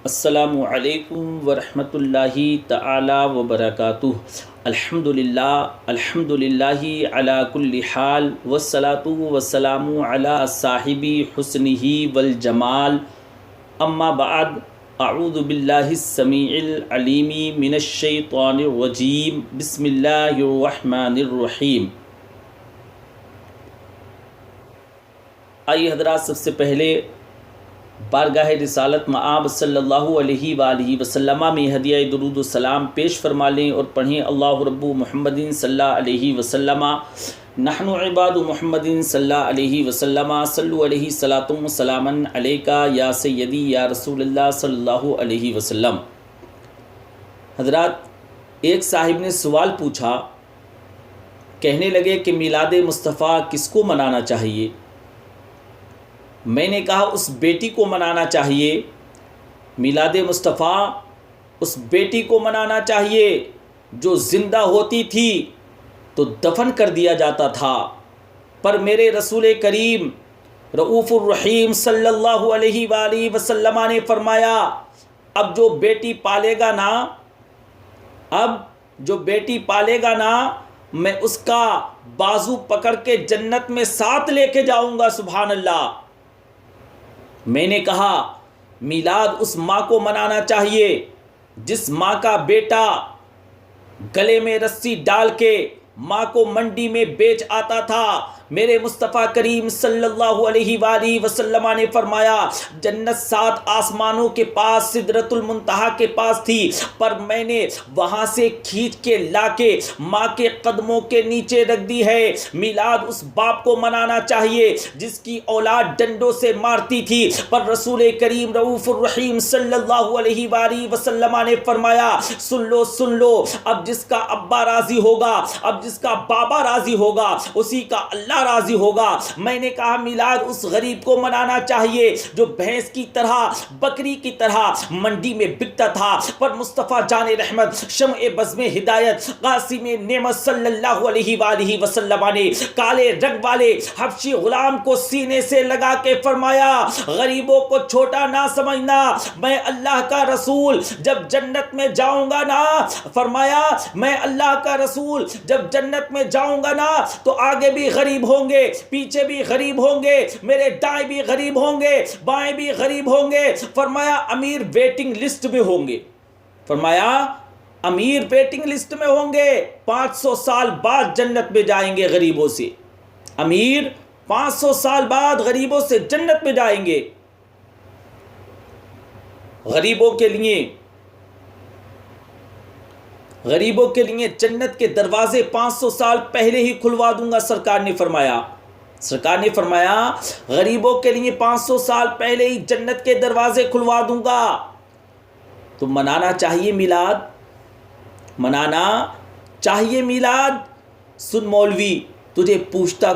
السلام علیکم ورحمۃ اللہ تعالی وبرکاتہ۔ الحمد للہ علی کل حال والصلاة والسلام علی صاحب حسنہ والجمال، اما بعد، اعوذ باللہ السمیع العلیم من الشیطان الرجیم، بسم اللہ الرحمن الرحیم۔ آئیے حضرات، سب سے پہلے بارگاہ رسالت مآب صلی اللہ علیہ وآلہ وسلم میں ہدیہ درود و سلام پیش فرما لیں اور پڑھیں اللہ رب محمد صلی اللہ علیہ وسلم نحن عباد محمد صلی اللہ علیہ وسلم صلو علیہ صلاۃ و سلاما علیکا یا سیدی یا رسول اللہ صلی اللہ علیہ وسلم۔ حضرات، ایک صاحب نے سوال پوچھا، کہنے لگے کہ میلاد مصطفیٰ کس کو منانا چاہیے؟ میں نے کہا اس بیٹی کو منانا چاہیے۔ میلاد مصطفیٰ اس بیٹی کو منانا چاہیے جو زندہ ہوتی تھی تو دفن کر دیا جاتا تھا، پر میرے رسول کریم رؤوف الرحیم صلی اللہ علیہ وآلہ وسلم نے فرمایا، اب جو بیٹی پالے گا نا میں اس کا بازو پکڑ کے جنت میں ساتھ لے کے جاؤں گا۔ سبحان اللہ۔ میں نے کہا میلاد اس ماں کو منانا چاہیے جس ماں کا بیٹا گلے میں رسی ڈال کے ماں کو منڈی میں بیچ آتا تھا۔ میرے مصطفیٰ کریم صلی اللہ علیہ وآلہ وسلم نے فرمایا، جنت 7 آسمانوں کے پاس سدرۃ المنتہا کے پاس تھی، پر میں نے وہاں سے کھینچ کے لا کے ماں کے قدموں کے نیچے رکھ دی ہے۔ میلاد اس باپ کو منانا چاہیے جس کی اولاد ڈنڈوں سے مارتی تھی، پر رسول کریم رؤوف الرحیم صلی اللہ علیہ وآلہ وسلم نے فرمایا، سن لو، اب جس کا ابا راضی ہوگا، اب جس کا بابا راضی ہوگا، اسی کا اللہ راضی ہوگا۔ میں نے کہا میلاد اس غریب کو منانا چاہیے جو بھینس کی طرح، بکری کی طرح منڈی میں بکتا تھا، پر مصطفیٰ جان رحمت، شمع بزم ہدایت، قاسم نعمت صلی اللہ علیہ وآلہ وسلم نے کالے رنگ والے حبشی غلام کو سینے سے لگا کے فرمایا، غریبوں کو چھوٹا نہ سمجھنا، میں اللہ کا رسول جب جنت میں جاؤں گا نا، فرمایا میں اللہ کا رسول جب جنت میں جاؤں گا نا تو آگے بھی غریب ہوں گے، پیچھے بھی غریب ہوں گے، میرے دائیں بھی غریب ہوں گے، بائیں بھی غریب ہوں گے۔ فرمایا امیر ویٹنگ لسٹ میں ہوں گے، فرمایا امیر ویٹنگ لسٹ میں ہوں گے، 500 سال بعد جنت میں جائیں گے غریبوں سے، امیر 500 سال بعد غریبوں سے جنت میں جائیں گے۔ غریبوں کے لیے جنت کے دروازے 500 سال پہلے ہی کھلوا دوں گا، سرکار نے فرمایا غریبوں کے لیے 500 سال پہلے ہی جنت کے دروازے کھلوا دوں گا۔ تو منانا چاہیے میلاد۔ سن مولوی، تجھے پوچھتا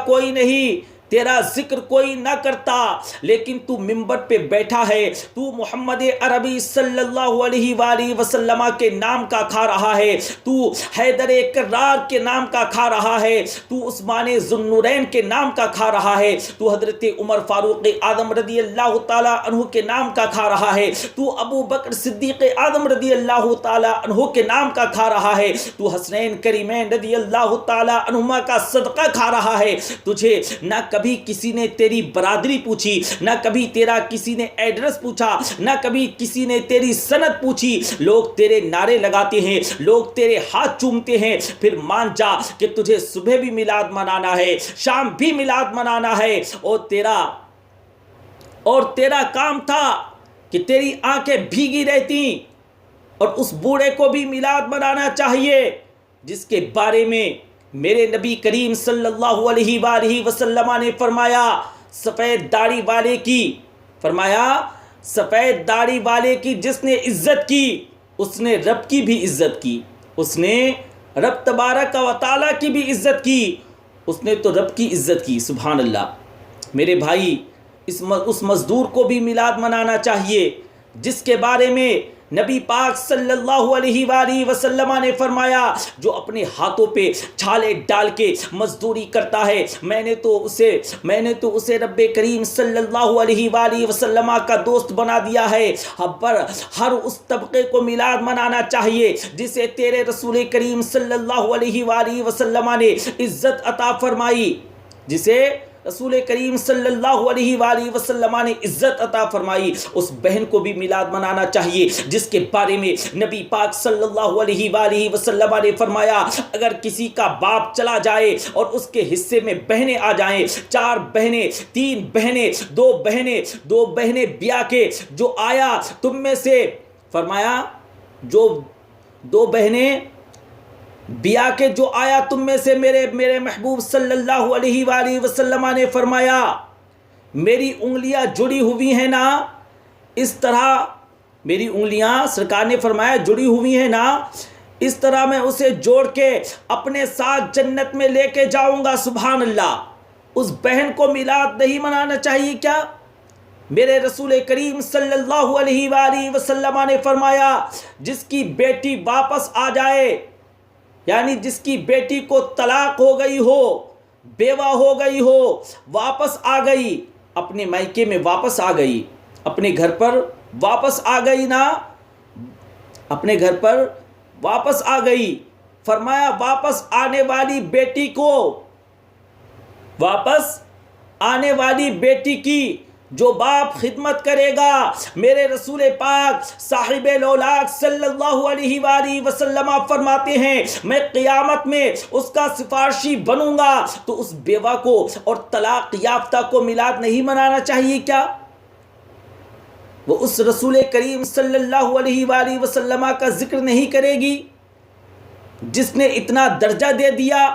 کوئی نہیں، تیرا ذکر کوئی نہ کرتا، لیکن تو منبر پہ بیٹھا ہے، تو محمد عربی صلی اللہ علیہ وآلہ وسلم کے نام کا کھا رہا ہے، تو حیدر کرار کے نام کا کھا رہا ہے، تو عثمان ذوالنورین کے نام کا کھا رہا ہے، تو حضرت عمر فاروق اعظم رضی اللہ تعالی عنہ کے نام کا کھا رہا ہے، تو ابو بکر صدیق اعظم رضی اللہ تعالی عنہ کے نام کا کھا رہا ہے، تو حسنین کریمین رضی اللہ تعالی عنہما کا صدقہ کھا رہا ہے۔ تجھے نہ کبھی کسی نے تیری برادری پوچھی، نہ کبھی تیرا کسی نے ایڈریس پوچھا، نہ کبھی کسی نے تیری سند پوچھی۔ لوگ تیرے نعرے لگاتے ہیں، لوگ تیرے ہاتھ چومتے ہیں، پھر مان جا کہ تجھے صبح بھی میلاد منانا ہے، شام بھی میلاد منانا ہے، اور تیرا کام تھا کہ تیری آنکھیں بھیگی رہتی، اور اس بوڑھے کو بھی میلاد منانا چاہیے جس کے بارے میں میرے نبی کریم صلی اللہ علیہ وآلہ وسلم نے فرمایا، سفید داڑھی والے کی جس نے عزت کی اس نے رب کی بھی عزت کی، اس نے رب تبارک و تعالیٰ کی بھی عزت کی، اس نے تو رب کی عزت کی۔ سبحان اللہ۔ میرے بھائی، اس مزدور کو بھی میلاد منانا چاہیے جس کے بارے میں نبی پاک صلی اللہ علیہ وآلہ وسلم نے فرمایا جو اپنے ہاتھوں پہ چھالے ڈال کے مزدوری کرتا ہے میں نے تو اسے رب کریم صلی اللہ علیہ وآلہ وسلم کا دوست بنا دیا ہے. ہر اس طبقے کو میلاد منانا چاہیے جسے تیرے رسول کریم صلی اللہ علیہ وآلہ وسلم نے عزت عطا فرمائی, جسے رسول کریم صلی اللہ علیہ وآلہ وسلم نے عزت عطا فرمائی. اس بہن کو بھی میلاد منانا چاہیے جس کے بارے میں نبی پاک صلی اللہ علیہ وآلہ وسلم نے فرمایا اگر کسی کا باپ چلا جائے اور اس کے حصے میں بہنیں آ جائیں, 4 بہنیں 3 بہنیں 2 بہنیں بیاہ کے جو آیا تم میں سے, فرمایا جو 2 بہنیں بیاہ کے جو آیا تم میں سے میرے محبوب صلی اللہ علیہ وآلہ وسلم نے فرمایا میری انگلیاں جڑی ہوئی ہیں نا, اس طرح میری انگلیاں سرکار نے فرمایا جڑی ہوئی ہیں نا, اس طرح میں اسے جوڑ کے اپنے ساتھ جنت میں لے کے جاؤں گا. سبحان اللہ. اس بہن کو میلاد نہیں منانا چاہیے کیا؟ میرے رسول کریم صلی اللہ علیہ وآلہ وسلم نے فرمایا جس کی بیٹی واپس آ جائے, یعنی جس کی بیٹی کو طلاق ہو گئی ہو, بیوہ ہو گئی ہو, واپس آ گئی, اپنے مائکے میں واپس آ گئی, اپنے گھر پر واپس آ گئی نا, اپنے گھر پر واپس آ گئی, فرمایا واپس آنے والی بیٹی کو, واپس آنے والی بیٹی کی جو باپ خدمت کرے گا, میرے رسول پاک صاحب الاولاق صلی اللہ علیہ وآلہ وسلم فرماتے ہیں میں قیامت میں اس کا سفارشی بنوں گا. تو اس بیوہ کو اور طلاق یافتہ کو میلاد نہیں منانا چاہیے کیا؟ وہ اس رسول کریم صلی اللہ علیہ وآلہ وسلم کا ذکر نہیں کرے گی جس نے اتنا درجہ دے دیا,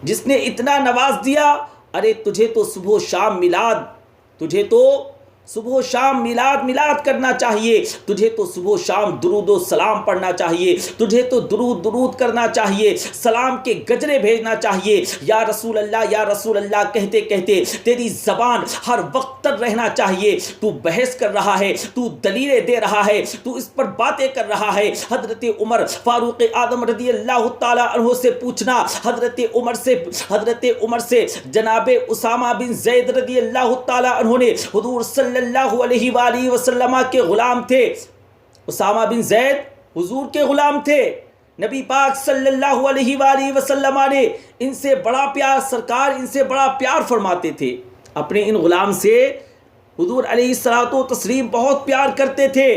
جس نے اتنا نواز دیا. ارے تجھے تو صبح و شام میلاد کرنا چاہیے, تجھے تو صبح و شام درود و سلام پڑھنا چاہیے, تجھے تو درود کرنا چاہیے, سلام کے گجرے بھیجنا چاہیے. یا رسول اللہ کہتے کہتے تیری زبان ہر وقت تر رہنا چاہیے. تو بحث کر رہا ہے, تو دلیلیں دے رہا ہے, تو اس پر باتیں کر رہا ہے. حضرت عمر فاروق اعظم رضی اللہ تعالی عنہ سے پوچھنا, حضرت عمر سے جناب اسامہ بن زید رضی اللہ تعالی عنہ نے حضور صلی اللہ علیہ وآلہ وسلم کے غلام تھے. اسامہ بن زید حضور کے غلام تھے. نبی پاک صلی اللہ علیہ وآلہ وسلم نے ان سے بڑا پیار, سرکار ان سے بڑا پیار فرماتے تھے. اپنے ان غلام سے حضور علیہ الصلوۃ والتسلیم بہت پیار کرتے تھے.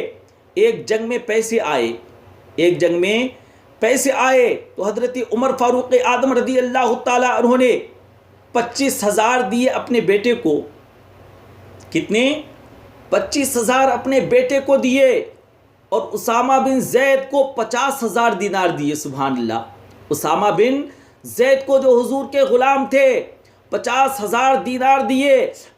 ایک جنگ میں پیسے آئے تو حضرت عمر فاروق اعظم رضی اللہ تعالی عنہ نے 25,000 دیے اپنے بیٹے کو. کتنے؟ 25,000 اپنے بیٹے کو دیے, اور اسامہ بن زید کو 50,000 دینار دیے. سبحان اللہ. اسامہ بن زید کو جو حضور کے غلام تھے 50,000 دینار دیے.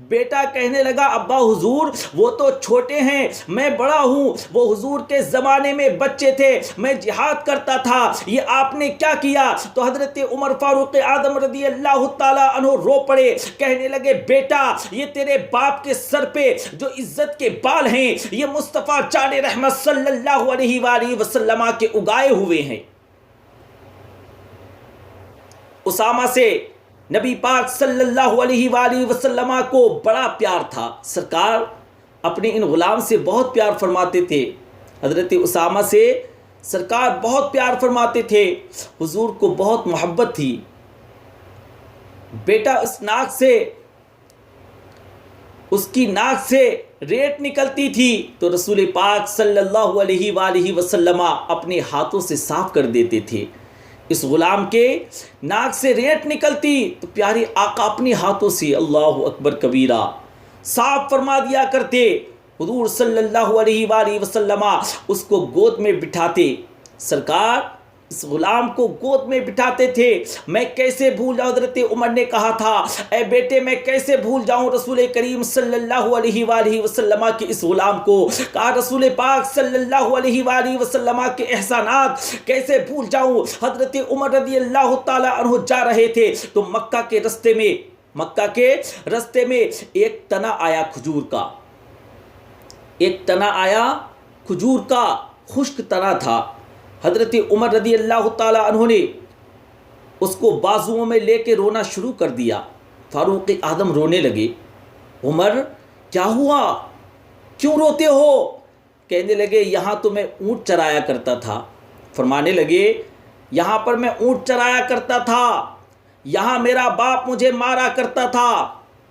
بیٹا کہنے لگا ابا حضور وہ تو چھوٹے ہیں, میں بڑا ہوں, وہ حضور کے زمانے میں بچے تھے, میں جہاد کرتا تھا, یہ آپ نے کیا کیا؟ تو حضرت عمر فاروق اعظم رضی اللہ تعالی عنہ رو پڑے, کہنے لگے بیٹا یہ تیرے باپ کے سر پہ جو عزت کے بال ہیں یہ مصطفیٰ جان رحمت صلی اللہ علیہ وآلہ وسلم کے اگائے ہوئے ہیں. اسامہ سے نبی پاک صلی اللہ علیہ وآلہ وسلم کو بڑا پیار تھا. سرکار اپنے ان غلام سے بہت پیار فرماتے تھے. حضرت اسامہ سے سرکار بہت پیار فرماتے تھے. حضور کو بہت محبت تھی. بیٹا اس کی ناک سے ریت نکلتی تھی تو رسول پاک صلی اللہ علیہ وآلہ وسلم اپنے ہاتھوں سے صاف کر دیتے تھے. اس غلام کے ناک سے ریت نکلتی تو پیارے آقا اپنے ہاتھوں سے اللہ اکبر کبیرہ صاف فرما دیا کرتے. حضور صلی اللہ علیہ وآلہ وسلم اس کو گود میں بٹھاتے. سرکار اس غلام کو گود میں بٹھاتے تھے. میں کیسے بھول جاؤں, حضرت عمر نے کہا تھا اے بیٹے میں کیسے بھول جاؤں رسول کریم صلی اللہ علیہ وآلہ وسلم کے اس غلام کو. کہا رسول پاک صلی اللہ علیہ وآلہ وسلم کے احسانات کیسے بھول جاؤں. حضرت عمر رضی اللہ تعالی عنہ جا رہے تھے تو مکہ کے رستے میں ایک تنا آیا کھجور کا, ایک تنا آیا کھجور کا خشک تنا تھا. حضرت عمر رضی اللہ تعالیٰ عنہ نے اس کو بازوؤں میں لے کے رونا شروع کر دیا. فاروق اعظم رونے لگے. عمر کیا ہوا، کیوں روتے ہو؟ کہنے لگے یہاں تو میں اونٹ چرایا کرتا تھا. فرمانے لگے یہاں پر میں اونٹ چرایا کرتا تھا، یہاں میرا باپ مجھے مارا کرتا تھا،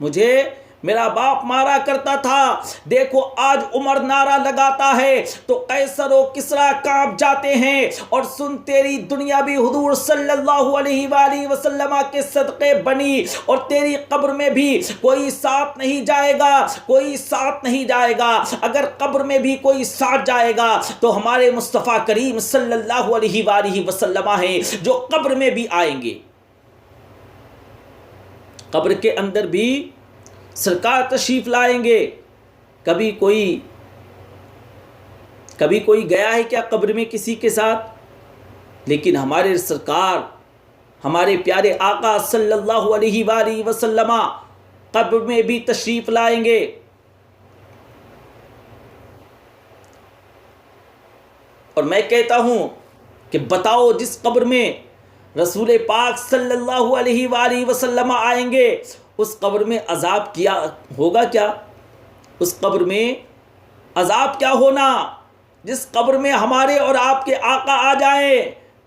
مجھے میرا باپ مارا کرتا تھا. دیکھو آج عمر نعرہ لگاتا ہے تو قیصر و کسریٰ کانپ جاتے ہیں. اور سن تیری دنیا بھی حضور صلی اللہ علیہ وآلہ وسلم کے صدقے بنی، اور تیری قبر میں بھی کوئی ساتھ نہیں جائے گا، کوئی ساتھ نہیں جائے گا. اگر قبر میں بھی کوئی ساتھ جائے گا تو ہمارے مصطفیٰ کریم صلی اللہ علیہ وآلہ وسلم ہیں جو قبر میں بھی آئیں گے. قبر کے اندر بھی سرکار تشریف لائیں گے. کبھی کوئی گیا ہے کیا قبر میں کسی کے ساتھ؟ لیکن ہمارے سرکار، ہمارے پیارے آقا صلی اللہ علیہ وآلہ وسلم قبر میں بھی تشریف لائیں گے. اور میں کہتا ہوں کہ بتاؤ جس قبر میں رسول پاک صلی اللہ علیہ وآلہ وسلم آئیں گے اس قبر میں عذاب کیا ہوگا؟ کیا اس قبر میں عذاب کیا ہونا؟ جس قبر میں ہمارے اور آپ کے آقا آ جائیں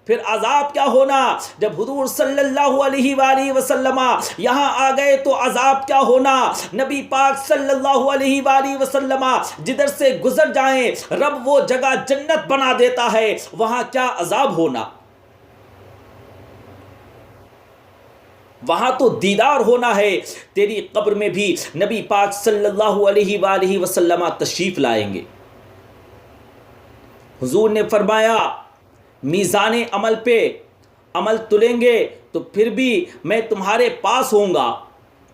پھر عذاب کیا ہونا؟ جب حضور صلی اللہ علیہ وآلہ وسلم یہاں آ گئے تو عذاب کیا ہونا؟ نبی پاک صلی اللہ علیہ وآلہ وسلم جدھر سے گزر جائیں رب وہ جگہ جنت بنا دیتا ہے، وہاں کیا عذاب ہونا؟ وہاں تو دیدار ہونا ہے. تیری قبر میں بھی نبی پاک صلی اللہ علیہ وآلہ وسلم تشریف لائیں گے. حضور نے فرمایا میزان عمل پہ عمل تلیں گے تو پھر بھی میں تمہارے پاس ہوں گا،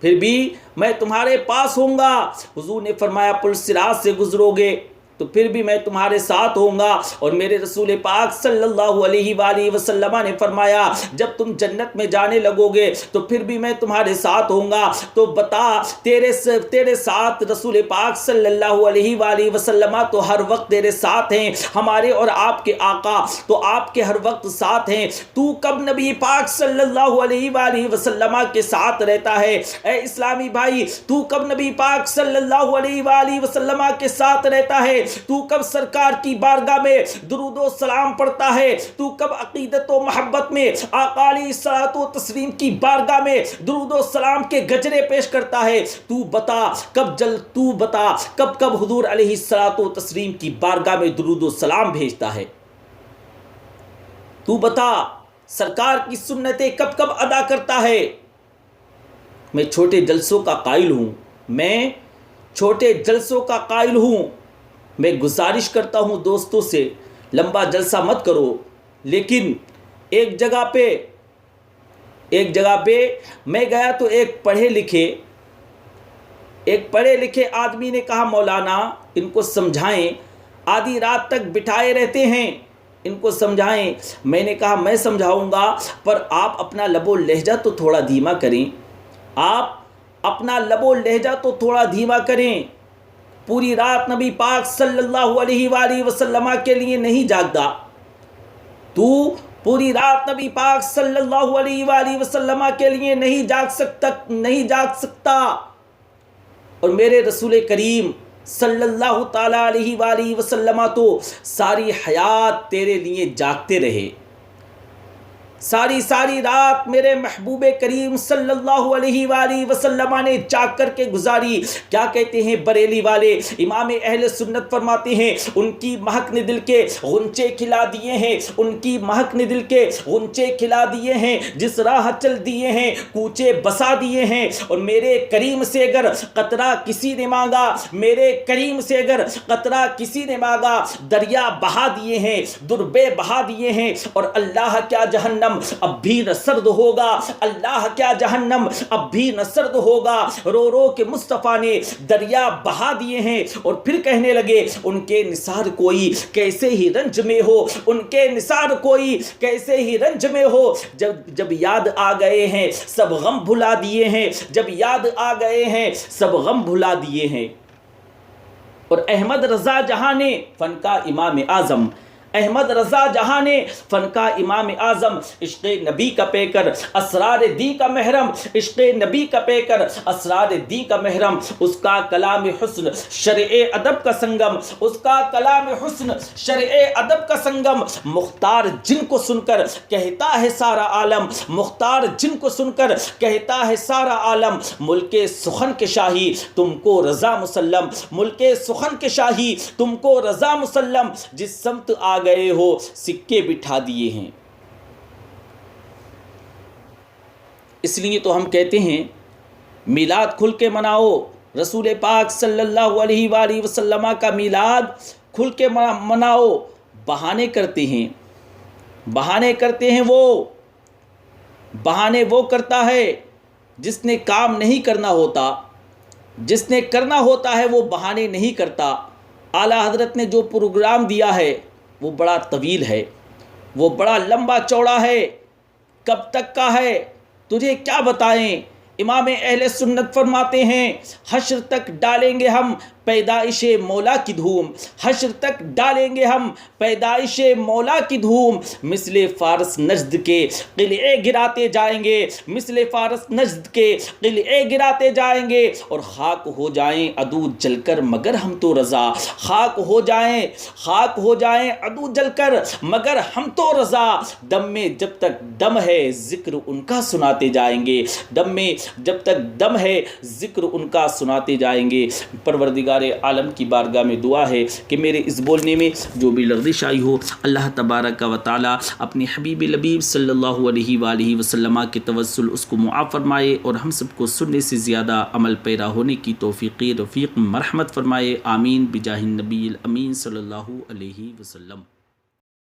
پھر بھی میں تمہارے پاس ہوں گا. حضور نے فرمایا پل صراط سے گزرو گے تو پھر بھی میں تمہارے ساتھ ہوں گا. اور میرے رسول پاک صلی اللہ علیہ وآلہ وسلم نے فرمایا جب تم جنت میں جانے لگو گے تو پھر بھی میں تمہارے ساتھ ہوں گا. تو بتا تیرے ساتھ رسول پاک صلی اللہ علیہ وآلہ وسلم تو ہر وقت تیرے ساتھ ہیں. ہمارے اور آپ کے آقا تو آپ کے ہر وقت ساتھ ہیں. تو کب نبی پاک صلی اللہ علیہ وآلہ وسلم کے ساتھ رہتا ہے؟ اے اسلامی بھائی تو کب نبی پاک صلی اللہ علیہ وآلہ وسلم کے ساتھ رہتا ہے؟ تو کب سرکار کی بارگاہ میں درود و سلام پڑھتا ہے؟ تو کب عقیدت و محبت میں آقا علیہ الصلوۃ والتسلیم کی بارگاہ میں درود و سلام کے گجرے پیش کرتا ہے؟ تو بتا کب حضور علیہ الصلوۃ والتسلیم کی بارگاہ میں درود و سلام بھیجتا ہے؟ تو بتا سرکار کی سنتیں کب ادا کرتا ہے؟ میں چھوٹے جلسوں کا قائل ہوں، میں چھوٹے جلسوں کا قائل ہوں. میں گزارش کرتا ہوں دوستوں سے لمبا جلسہ مت کرو. لیکن ایک جگہ پہ میں گیا تو ایک پڑھے لکھے آدمی نے کہا مولانا ان کو سمجھائیں، آدھی رات تک بٹھائے رہتے ہیں، ان کو سمجھائیں. میں نے کہا میں سمجھاؤں گا پر آپ اپنا لب و لہجہ تو تھوڑا دھیما کریں، آپ اپنا لب و لہجہ تو تھوڑا دھیما کریں. پوری رات نبی پاک صلی اللہ علیہ وآلہ وسلم کے لیے نہیں جاگتا، تو پوری رات نبی پاک صلی اللہ علیہ وآلہ وسلم کے لیے نہیں جاگ سکتا. اور میرے رسول کریم صلی اللہ تعالیٰ علیہ وآلہ وسلم تو ساری حیات تیرے لیے جاگتے رہے، ساری رات میرے محبوب کریم صلی اللہ علیہ وآلہ وسلم نے جاگ کر کے گزاری. کیا کہتے ہیں بریلی والے امام اہل سنت فرماتے ہیں ان کی مہک نے دل کے غنچے کھلا دیے ہیں، ان کی مہک نے دل کے غنچے کھلا دیے ہیں، جس راہ چل دیے ہیں کوچے بسا دیے ہیں. اور میرے کریم سے اگر قطرہ کسی نے مانگا، میرے کریم سے اگر قطرہ کسی نے مانگا دریا بہا دیے ہیں، دربے بہا دیے ہیں. اور اللہ کیا جہنم اب بھی نہ سرد ہوگا، اللہ کیا جہنم اب بھی نہ سرد ہوگا. رو کے مصطفیٰ نے دریا بہا دیے ہیں. اور پھر کہنے لگے ان کے نثار کوئی کیسے ہی رنج میں ہو، ان کے نثار کوئی کیسے ہی رنج میں ہو. جب یاد آ گئے ہیں سب غم بھلا دیے ہیں، جب یاد آ گئے ہیں سب غم بھلا دیے ہیں. اور احمد رضا جہاں نے فن کا امام اعظم، احمد رضا جہاں نے فن کا امام اعظم، عشق نبی کا پیکر، اسرار دی کا محرم، عشق نبی کا پیکر، اسرار دی کا محرم، اس کا کلام حسن شرع ادب کا سنگم، اس کا کلام حسن شرع ادب کا سنگم، مختار جن کو سن کر کہتا ہے سارا عالم، مختار جن کو سن کر کہتا ہے سارا عالم، ملک سخن کے شاہی تم کو رضا مسلم، ملک سخن کے شاہی تم کو رضا مسلم، جس سمت آ گئے ہو سکے بٹھا دیے ہیں۔ اس لیے تو ہم کہتے ہیں میلاد کھل کے مناؤ، رسول پاک صلی اللہ علیہ وآلہ وسلم کا میلاد کھل کے مناؤ۔ بہانے کرتے ہیں، بہانے کرتے ہیں، بہانے وہ کرتا ہے جس نے کام نہیں کرنا ہوتا، جس نے کرنا ہوتا ہے وہ بہانے نہیں کرتا۔ اعلیٰ حضرت نے جو پروگرام دیا ہے وہ بڑا طویل ہے، وہ بڑا لمبا چوڑا ہے، کب تک کا ہے تجھے کیا بتائیں۔ امام اہل سنت فرماتے ہیں حشر تک ڈالیں گے ہم پیدائش مولا کی دھوم، حشر تک ڈالیں گے ہم پیدائش مولا کی دھوم، مثل فارس نجد کے قلعے گراتے جائیں گے، مثل فارس نجد کے قلعے گراتے جائیں گے، اور خاک ہو جائیں عدو جل کر مگر ہم تو رضا، خاک ہو جائیں عدو جل کر مگر ہم تو رضا، دم میں جب تک دم ہے ذکر ان کا سناتے جائیں گے، دم میں جب تک دم ہے ذکر ان کا سناتے جائیں گے۔ پروردگار عالم کی بارگاہ میں دعا ہے کہ میرے اس بولنے میں جو بھی لغزش آئی ہو، اللہ تبارک و تعالی اپنے حبیب لبیب صلی اللہ علیہ وآلہ وسلم کے توسل اس کو معاف فرمائے، اور ہم سب کو سننے سے زیادہ عمل پیرا ہونے کی توفیق رفیق مرحمت فرمائے۔ آمین بجاہ النبی الامین صلی اللہ علیہ وسلم۔